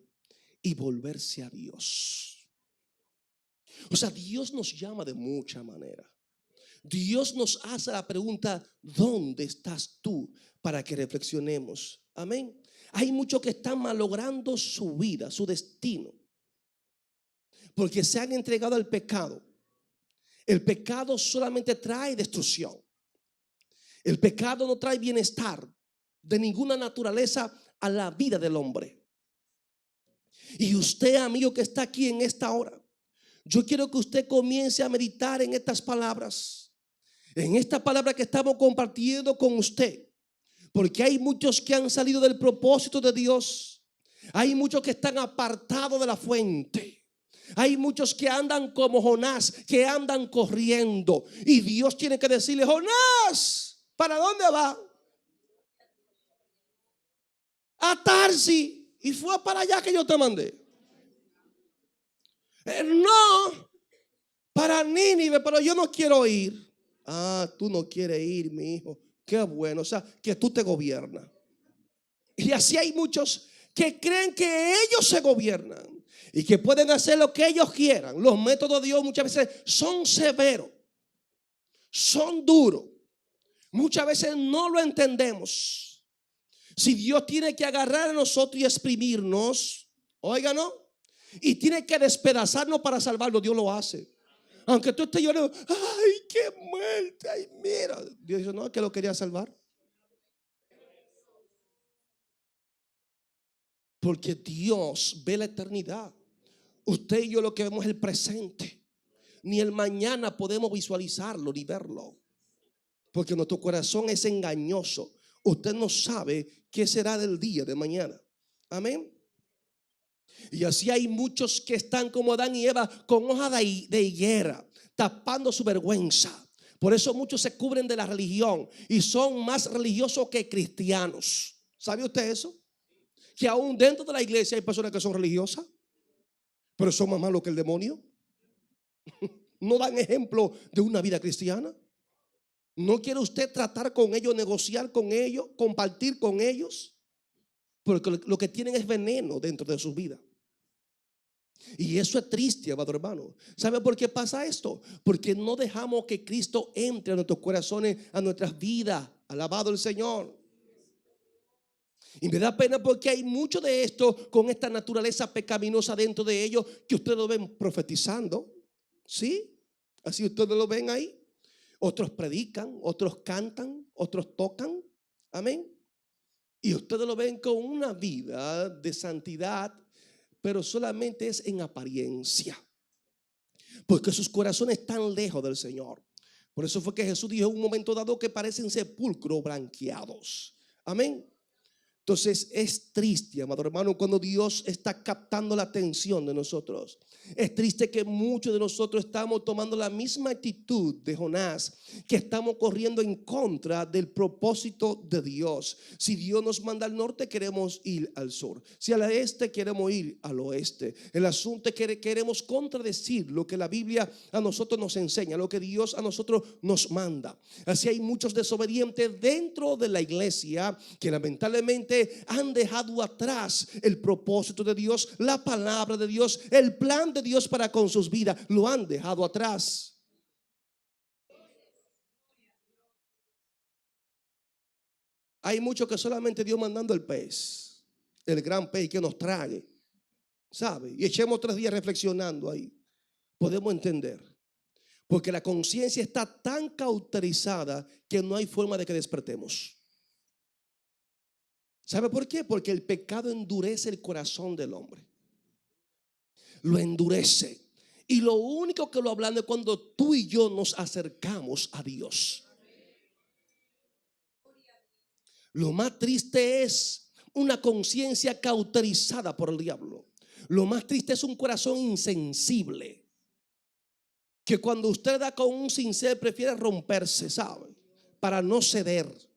y volverse a Dios. O sea, Dios nos llama de mucha manera. Dios nos hace la pregunta: ¿dónde estás tú? Para que reflexionemos. Amén. Hay muchos que están malogrando su vida, su destino, porque se han entregado al pecado. El pecado solamente trae destrucción. El pecado no trae bienestar de ninguna naturaleza a la vida del hombre. Y usted, amigo que está aquí en esta hora, yo quiero que usted comience a meditar en estas palabras, en esta palabra que estamos compartiendo con usted, porque hay muchos que han salido del propósito de Dios. Hay muchos que están apartados de la fuente. Hay muchos que andan como Jonás, que andan corriendo. Y Dios tiene que decirle: Jonás, ¿para dónde va? A Tarsis. Y fue para allá que yo te mandé. No, para Nínive, pero yo no quiero ir. Ah, tú no quieres ir, mi hijo. Qué bueno, o sea, que tú te gobiernas. Y así hay muchos que creen que ellos se gobiernan y que pueden hacer lo que ellos quieran. Los métodos de Dios muchas veces son severos, son duros. Muchas veces no lo entendemos. Si Dios tiene que agarrar a nosotros y exprimirnos, óiganos, y tiene que despedazarnos para salvarnos, Dios lo hace. Aunque tú estés llorando, ay, qué muerte, ay, mira. Dios dice: no, que lo quería salvar. Porque Dios ve la eternidad. Usted y yo lo que vemos es el presente. Ni el mañana podemos visualizarlo ni verlo, porque nuestro corazón es engañoso. Usted no sabe qué será del día de mañana. Amén. Y así hay muchos que están como Adán y Eva, con hoja de higuera, tapando su vergüenza. Por eso muchos se cubren de la religión y son más religiosos que cristianos. ¿Sabe usted eso? Que aún dentro de la iglesia hay personas que son religiosas, pero son más malos que el demonio. No dan ejemplo de una vida cristiana. ¿No quiere usted tratar con ellos, negociar con ellos, compartir con ellos? Porque lo que tienen es veneno dentro de sus vidas. Y eso es triste, amado hermano. ¿Sabe por qué pasa esto? Porque no dejamos que Cristo entre a nuestros corazones, a nuestras vidas. Alabado el Señor. Y me da pena porque hay mucho de esto con esta naturaleza pecaminosa dentro de ellos, que ustedes lo ven profetizando. ¿Sí? Así ustedes lo ven ahí. Otros predican, otros cantan, otros tocan. Amén. Y ustedes lo ven con una vida de santidad, pero solamente es en apariencia, porque sus corazones están lejos del Señor. Por eso fue que Jesús dijo en un momento dado que parecen sepulcros blanqueados. Amén. Entonces es triste, amado hermano, cuando Dios está captando la atención de nosotros. Es triste que muchos de nosotros estamos tomando la misma actitud de Jonás, que estamos corriendo en contra del propósito de Dios. Si Dios nos manda al norte, queremos ir al sur. Si al este, queremos ir al oeste. El asunto es que queremos contradecir lo que la Biblia a nosotros nos enseña, lo que Dios a nosotros nos manda. Así hay muchos desobedientes dentro de la iglesia que lamentablemente han dejado atrás el propósito de Dios, la palabra de Dios, el plan de Dios para con sus vidas. Lo han dejado atrás. Hay muchos que solamente Dios mandando el pez, el gran pez que nos trague, ¿sabe? Y echemos 3 días reflexionando ahí. Podemos entender. Porque la conciencia está tan cauterizada que no hay forma de que despertemos. ¿Sabe por qué? Porque el pecado endurece el corazón del hombre. Lo endurece. Y lo único que lo ablanda es cuando tú y yo nos acercamos a Dios. Lo más triste es una conciencia cauterizada por el diablo. Lo más triste es un corazón insensible, que cuando usted da con un cincel prefiere romperse, ¿sabe? Para no ceder.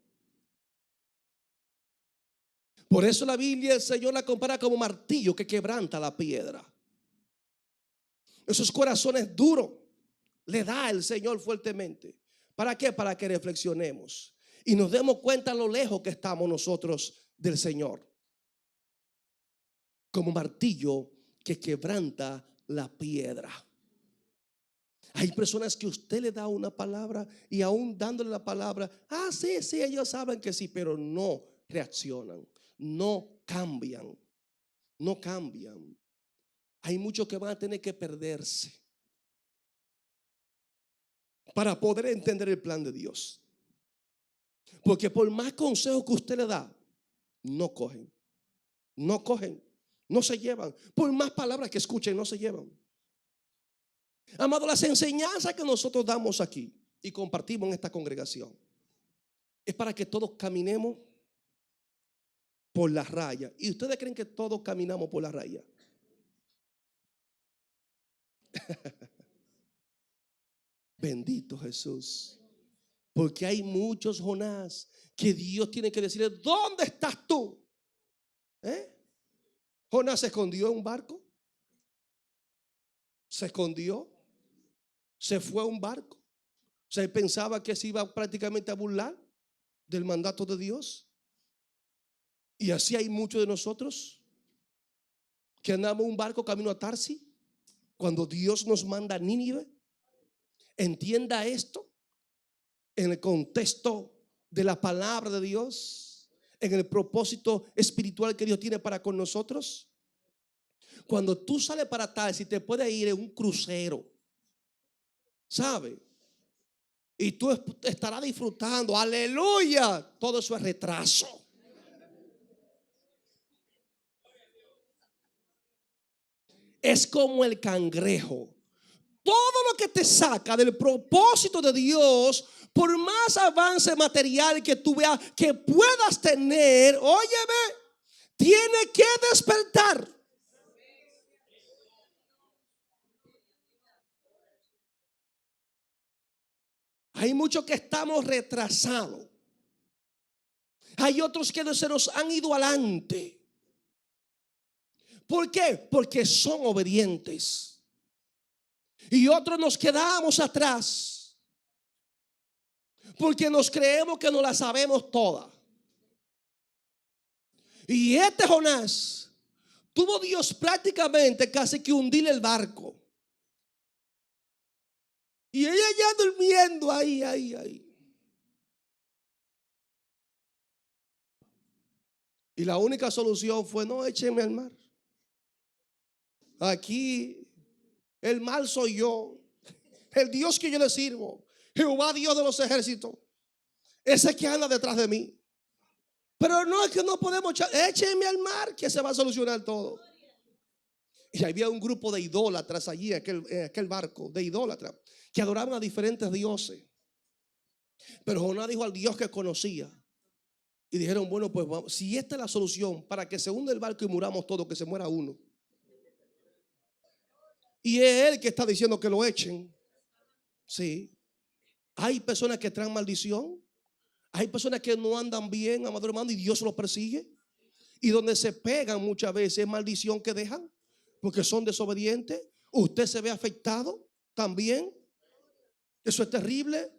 Por eso la Biblia, el Señor la compara como martillo que quebranta la piedra. Esos corazones duros le da el Señor fuertemente. ¿Para qué? Para que reflexionemos y nos demos cuenta lo lejos que estamos nosotros del Señor. Como martillo que quebranta la piedra. Hay personas que usted le da una palabra y aún dándole la palabra, sí, ellos saben que sí, pero no reaccionan. No cambian. No cambian. Hay muchos que van a tener que perderse para poder entender el plan de Dios. Porque por más consejos que usted le da, no cogen. No cogen. No se llevan. Por más palabras que escuchen, no se llevan. Amado, las enseñanzas que nosotros damos aquí y compartimos en esta congregación es para que todos caminemos por la raya. ¿Y ustedes creen que todos caminamos por la raya? Bendito Jesús. Porque hay muchos Jonás que Dios tiene que decirle: ¿dónde estás tú? Jonás se escondió en un barco. Se escondió. Se fue a un barco. O sea, él pensaba que se iba prácticamente a burlar del mandato de Dios. Y así hay muchos de nosotros que andamos en un barco camino a Tarsis cuando Dios nos manda a Nínive. Entienda esto en el contexto de la palabra de Dios, en el propósito espiritual que Dios tiene para con nosotros. Cuando tú sales para Tarsis, te puedes ir en un crucero, ¿sabe? Y tú estarás disfrutando, aleluya. Todo eso es retraso. Es como el cangrejo. Todo lo que te saca del propósito de Dios, por más avance material que tú veas que puedas tener, óyeme, tiene que despertar. Hay muchos que estamos retrasados. Hay otros que se nos han ido adelante. ¿Por qué? Porque son obedientes. Y otros nos quedamos atrás porque nos creemos que no la sabemos toda. Y este Jonás tuvo Dios prácticamente casi que hundir el barco. Y ella ya durmiendo ahí. Y la única solución fue: no, échenme al mar. Aquí el mal soy yo. El Dios que yo le sirvo, Jehová Dios de los ejércitos, ese que anda detrás de mí. Pero no, es que no podemos échenme al mar, que se va a solucionar todo. Y había un grupo de idólatras allí en aquel barco, de idólatras, que adoraban a diferentes dioses. Pero Jonás dijo al Dios que conocía. Y dijeron, bueno, pues vamos, si esta es la solución para que se hunda el barco y muramos todos, que se muera uno. Y es él que está diciendo que lo echen. Sí. Hay personas que traen maldición. Hay personas que no andan bien, amado hermano, y Dios los persigue. Y donde se pegan muchas veces es maldición que dejan, porque son desobedientes. Usted se ve afectado también. Eso es terrible.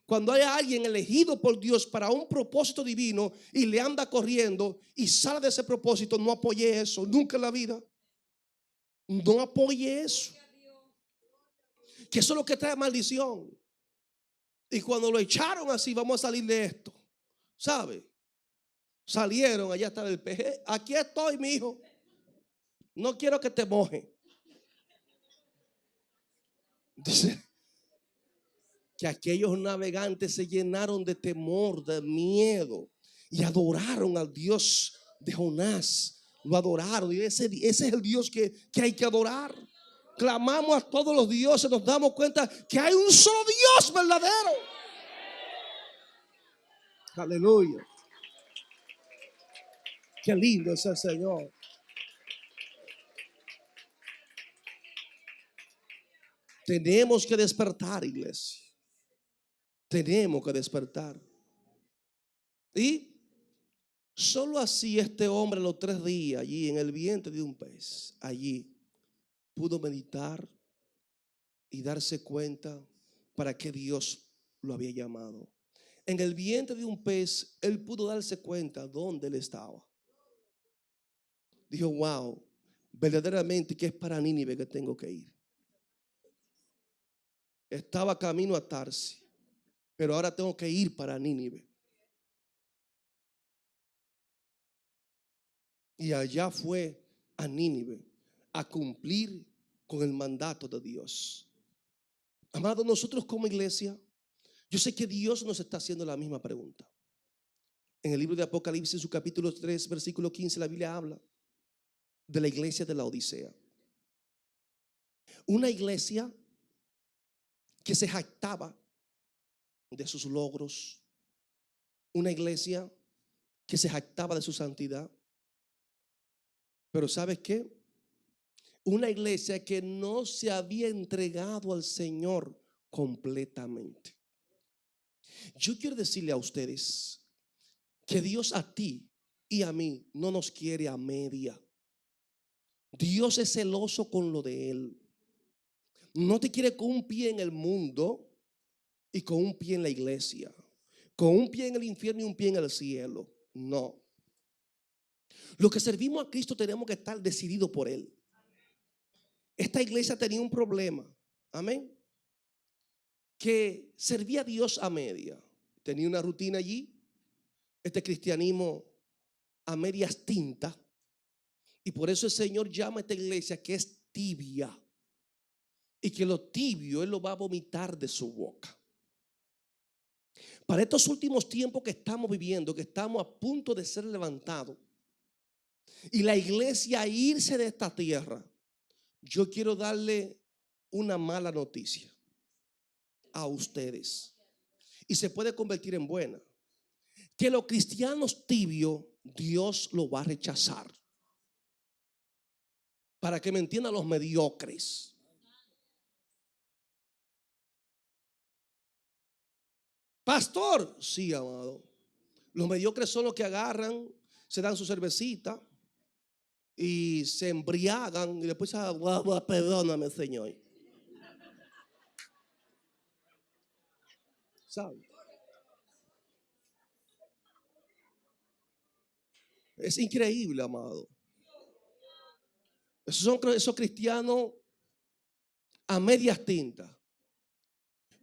Cuando hay alguien elegido por Dios para un propósito divino y le anda corriendo y sale de ese propósito, no apoye eso nunca en la vida. No apoye eso. Que eso es lo que trae maldición. Y cuando lo echaron así, vamos a salir de esto. ¿Sabe? Salieron, allá está el peje. Aquí estoy, mi hijo. No quiero que te moje. Dice que aquellos navegantes se llenaron de temor, de miedo y adoraron al Dios de Jonás. Lo adoraron. Y ese es el Dios que hay que adorar. Clamamos a todos los dioses, nos damos cuenta que hay un solo Dios verdadero. Aleluya. Qué lindo es el Señor. Tenemos que despertar, iglesia. Tenemos que despertar. Y solo así este hombre, los 3 días allí en el vientre de un pez, allí pudo meditar y darse cuenta para qué Dios lo había llamado. En el vientre de un pez, él pudo darse cuenta dónde él estaba. Dijo, wow, verdaderamente que es para Nínive que tengo que ir. Estaba camino a Tarsis, pero ahora tengo que ir para Nínive. Y allá fue a Nínive a cumplir con el mandato de Dios. Amado, nosotros como iglesia, yo sé que Dios nos está haciendo la misma pregunta. En el libro de Apocalipsis, en su capítulo 3, versículo 15, la Biblia habla de la iglesia de la Odisea. Una iglesia que se jactaba de sus logros. Una iglesia que se jactaba de su santidad. Pero ¿sabes qué? Una iglesia que no se había entregado al Señor completamente. Yo quiero decirle a ustedes que Dios a ti y a mí no nos quiere a media. Dios es celoso con lo de Él. No te quiere con un pie en el mundo y con un pie en la iglesia. Con un pie en el infierno y un pie en el cielo. No. Los que servimos a Cristo tenemos que estar decididos por Él. Esta iglesia tenía un problema. Amén. Que servía a Dios a media. Tenía una rutina allí. Este cristianismo a medias tintas. Y por eso el Señor llama a esta iglesia que es tibia. Y que lo tibio Él lo va a vomitar de su boca. Para estos últimos tiempos que estamos viviendo, que estamos a punto de ser levantados, y la iglesia irse de esta tierra, yo quiero darle una mala noticia a ustedes. Y se puede convertir en buena. Que los cristianos tibios, Dios lo va a rechazar. Para que me entiendan los mediocres. Pastor, sí, amado. Los mediocres son los que agarran, se dan su cervecita y se embriagan y después perdóname, Señor. ¿Sabe? Es increíble, amado. Esos cristianos a medias tintas.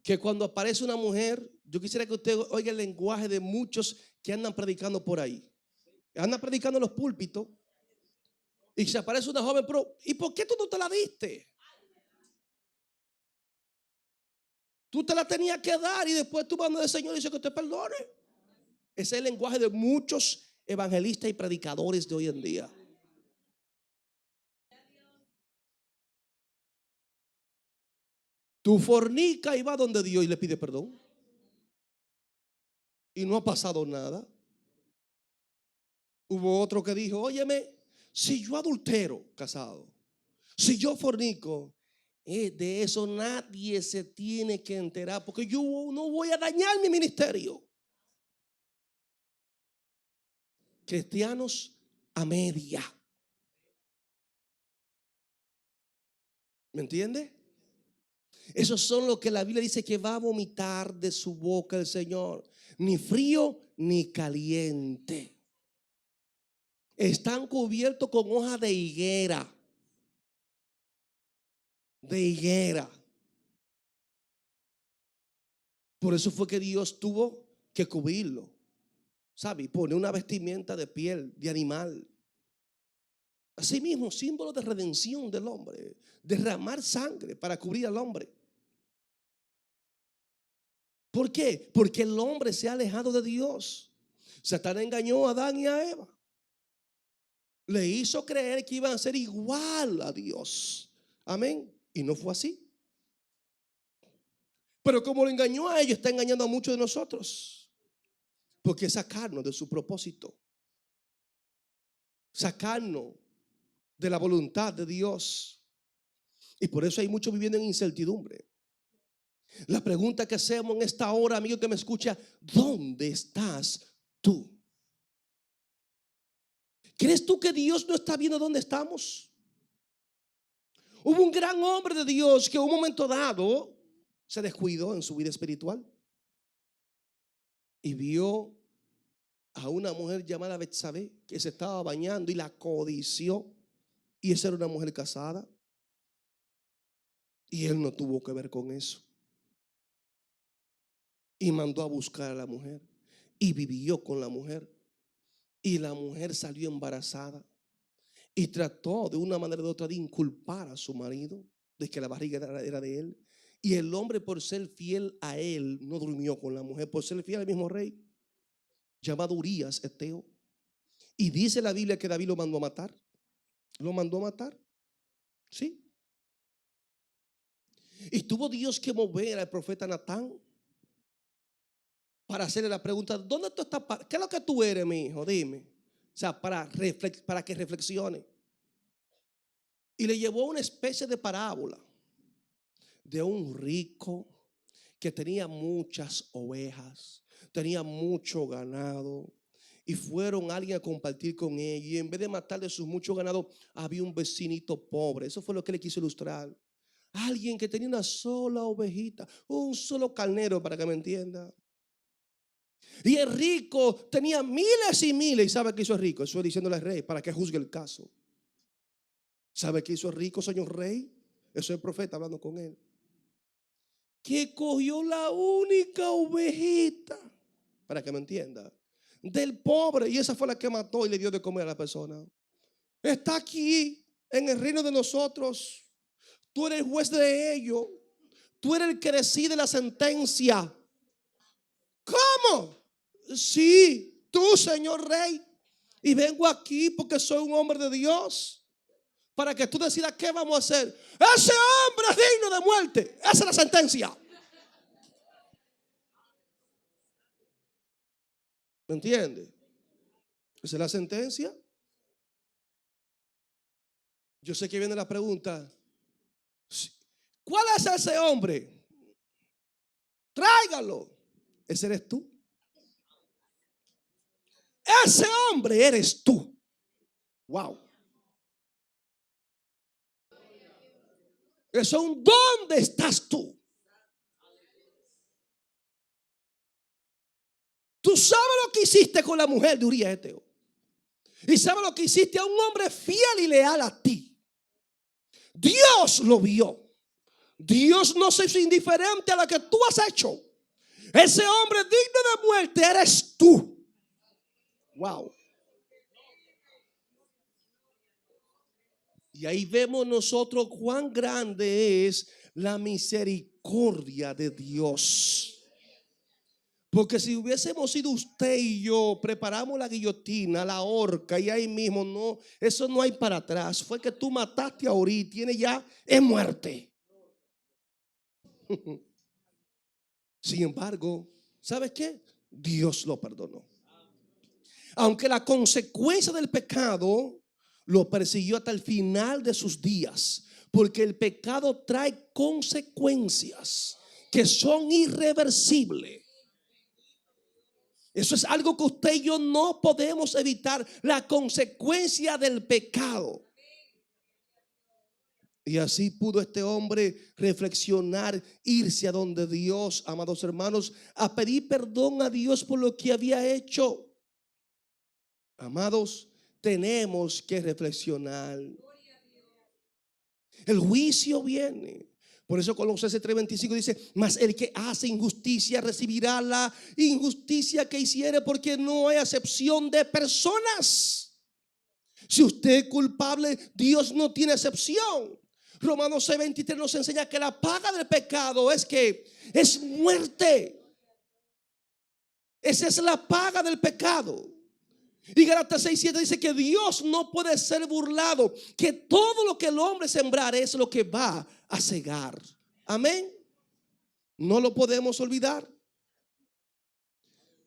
Que cuando aparece una mujer, yo quisiera que usted oiga el lenguaje de muchos que andan predicando por ahí. Andan predicando en los púlpitos. Y se aparece una joven, pero ¿y por qué tú no te la diste? Tú te la tenías que dar y después tú vas al Señor y dice que te perdone. Ese es el lenguaje de muchos evangelistas y predicadores de hoy en día. Tú fornica y va donde Dios y le pide perdón. y no ha pasado nada. Hubo otro que dijo, óyeme, si yo adultero casado, si yo fornico, de eso nadie se tiene que enterar porque yo no voy a dañar mi ministerio. Cristianos a media. ¿Me entiende? Esos son los que la Biblia dice que va a vomitar de su boca el Señor. Ni frío ni caliente. Están cubiertos con hoja de higuera. De higuera. Por eso fue que Dios tuvo que cubrirlo. ¿Sabe? Pone una vestimenta de piel, de animal. Asimismo, símbolo de redención del hombre. Derramar sangre para cubrir al hombre. ¿Por qué? Porque el hombre se ha alejado de Dios. Satán engañó a Adán y a Eva. Le hizo creer que iban a ser igual a Dios. Amén. Y no fue así. Pero como lo engañó a ellos, está engañando a muchos de nosotros. Porque es sacarnos de su propósito. Sacarnos de la voluntad de Dios. Y por eso hay muchos viviendo en incertidumbre. La pregunta que hacemos en esta hora, amigo que me escucha, ¿dónde estás tú? ¿Crees tú que Dios no está viendo dónde estamos? Hubo un gran hombre de Dios que en un momento dado se descuidó en su vida espiritual y vio a una mujer llamada Betsabé que se estaba bañando y la codició, y esa era una mujer casada y él no tuvo que ver con eso y mandó a buscar a la mujer y vivió con la mujer y la mujer salió embarazada y trató de una manera u otra de inculpar a su marido de que la barriga era de él, y el hombre, por ser fiel a él, no durmió con la mujer, por ser fiel al mismo rey llamado Urías Eteo. Y dice la Biblia que David lo mandó a matar. Lo mandó a matar. Sí. Y tuvo Dios que mover al profeta Natán para hacerle la pregunta, ¿dónde tú estás? ¿Qué es lo que tú eres, mi hijo? Dime. O sea, para que reflexione. Y le llevó una especie de parábola de un rico que tenía muchas ovejas, tenía mucho ganado, y fueron alguien a compartir con ellos, y en vez de matar de sus muchos ganados, había un vecinito pobre. Eso fue lo que le quiso ilustrar. Alguien que tenía una sola ovejita, un solo carnero, para que me entienda. Y el rico tenía miles y miles. ¿Y sabe qué hizo el rico? Eso es diciéndole al rey para que juzgue el caso. ¿Sabe qué hizo el rico, señor rey? Eso es el profeta hablando con él. Que cogió la única ovejita, para que me entienda, del pobre, y esa fue la que mató y le dio de comer a la persona. Está aquí en el reino de nosotros. Tú eres el juez de ellos. Tú eres el que decide la sentencia. ¿Cómo? Sí, tú, señor rey. Y vengo aquí porque soy un hombre de Dios, para que tú decidas qué vamos a hacer. Ese hombre es digno de muerte. Esa es la sentencia. ¿Me entiende? Esa es la sentencia. Yo sé que viene la pregunta, ¿cuál es ese hombre? Tráigalo. Ese eres tú. Ese hombre eres tú. Wow. Eso es un ¿dónde estás tú? Tú sabes lo que hiciste con la mujer de Urías Eteo. Y sabes lo que hiciste a un hombre fiel y leal a ti. Dios lo vio. Dios no se hizo indiferente a lo que tú has hecho. Ese hombre digno de muerte eres tú. Wow. Y ahí vemos nosotros cuán grande es la misericordia de Dios. Porque si hubiésemos sido usted y yo, preparamos la guillotina, la horca, y ahí mismo no, eso no hay para atrás. Fue que tú mataste a Uri y tiene ya es muerte. Sin embargo, ¿sabes qué? Dios lo perdonó. Aunque la consecuencia del pecado lo persiguió hasta el final de sus días, porque el pecado trae consecuencias que son irreversibles. Eso es algo que usted y yo no podemos evitar, la consecuencia del pecado. Y así pudo este hombre reflexionar, irse a donde Dios, amados hermanos, a pedir perdón a Dios por lo que había hecho. Amados, tenemos que reflexionar. El juicio viene. Por eso Colosenses 3:25 dice: mas el que hace injusticia recibirá la injusticia que hiciere, porque no hay acepción de personas. Si usted es culpable, Dios no tiene excepción. Romanos 6:23 nos enseña que la paga del pecado es muerte. Esa es la paga del pecado. Y Gálatas 6:7 dice que Dios no puede ser burlado, que todo lo que el hombre sembrar es lo que va a segar. Amén. No lo podemos olvidar.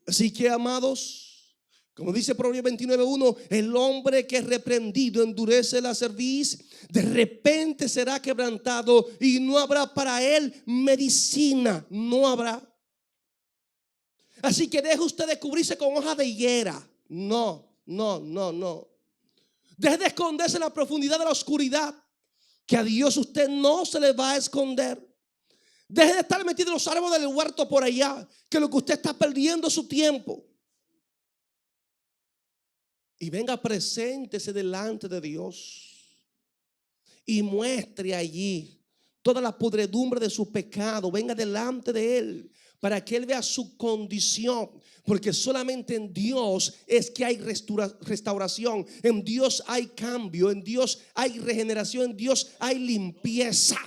Así que, amados, como dice Proverbios 29:1, el hombre que es reprendido endurece la cerviz, de repente será quebrantado y no habrá para él medicina. No habrá. Así que deje usted de cubrirse con hoja de higuera. No. Deje de esconderse en la profundidad de la oscuridad, que a Dios usted no se le va a esconder. Deje de estar metido en los árboles del huerto por allá, que lo que usted está perdiendo es su tiempo. Y venga, preséntese delante de Dios y muestre allí toda la podredumbre de su pecado. Venga delante de Él para que Él vea su condición, porque solamente en Dios es que hay restauración, en Dios hay cambio, en Dios hay regeneración, en Dios hay limpieza.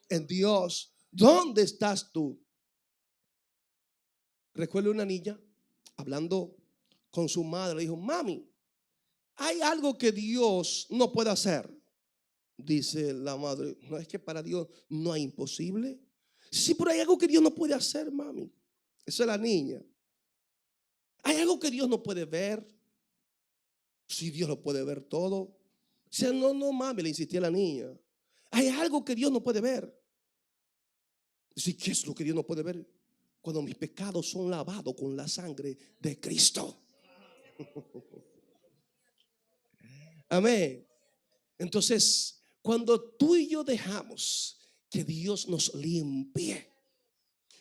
En Dios, ¿dónde estás tú? Recuerdo una niña hablando con su madre, le dijo: mami, hay algo que Dios no puede hacer. Dice la madre: no, es que para Dios no hay imposible. Sí, pero hay algo que Dios no puede hacer, mami. Esa es la niña. Hay algo que Dios no puede ver. Sí, Dios lo puede ver todo. Dice: no, mami, le insistía la niña. Hay algo que Dios no puede ver. Dice: ¿qué es lo que Dios no puede ver? Cuando mis pecados son lavados con la sangre de Cristo. Amén. Entonces, cuando tú y yo dejamos que Dios nos limpie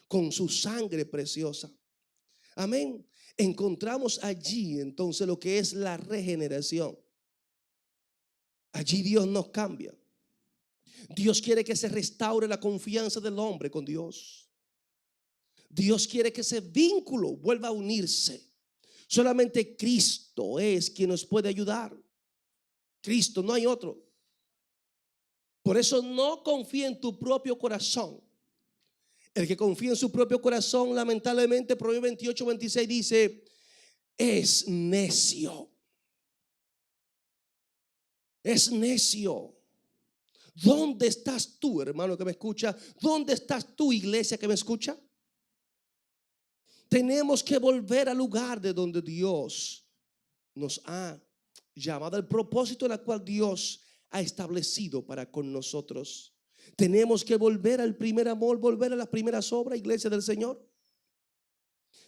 con su sangre preciosa, amén, encontramos allí entonces lo que es la regeneración. Allí Dios nos cambia. Dios quiere que se restaure la confianza del hombre con Dios. Dios quiere que ese vínculo vuelva a unirse. Solamente Cristo es quien nos puede ayudar. Cristo, no hay otro. Por eso no confía en tu propio corazón. El que confía en su propio corazón, lamentablemente, Proverbios 28:26 dice: es necio. Es necio. ¿Dónde estás tú, hermano que me escucha? ¿Dónde estás tú, iglesia que me escucha? Tenemos que volver al lugar de donde Dios nos ha llamado, al propósito en el cual Dios ha establecido para con nosotros. Tenemos que volver al primer amor, volver a las primeras obras, iglesia del Señor.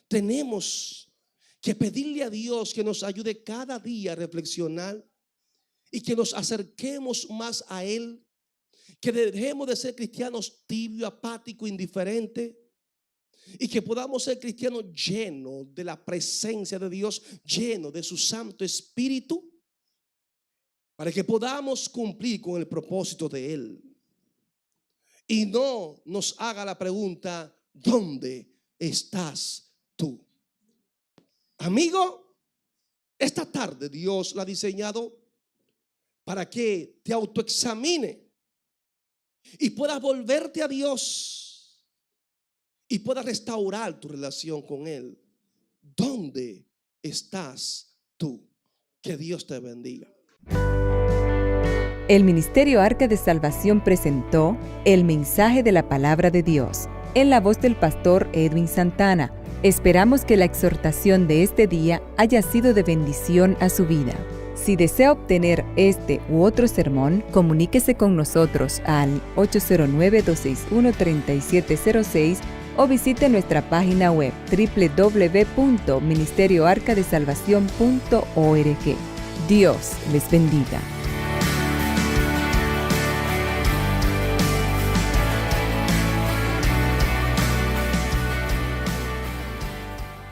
Tenemos que pedirle a Dios que nos ayude cada día a reflexionar y que nos acerquemos más a Él, que dejemos de ser cristianos tibios, apáticos, indiferentes, y que podamos ser cristianos llenos de la presencia de Dios, llenos de su Santo Espíritu, para que podamos cumplir con el propósito de Él. Y no nos haga la pregunta: ¿dónde estás tú? Amigo, esta tarde Dios la ha diseñado para que te autoexamine y puedas volverte a Dios y puedas restaurar tu relación con Él. ¿Dónde estás tú? Que Dios te bendiga. El Ministerio Arca de Salvación presentó el mensaje de la palabra de Dios. en la voz del pastor Edwin Santana. Esperamos que la exhortación de este día haya sido de bendición a su vida. Si desea obtener este u otro sermón, comuníquese con nosotros al 809-261-3706 o visite nuestra página web www.ministerioarcadesalvacion.org. Dios les bendiga.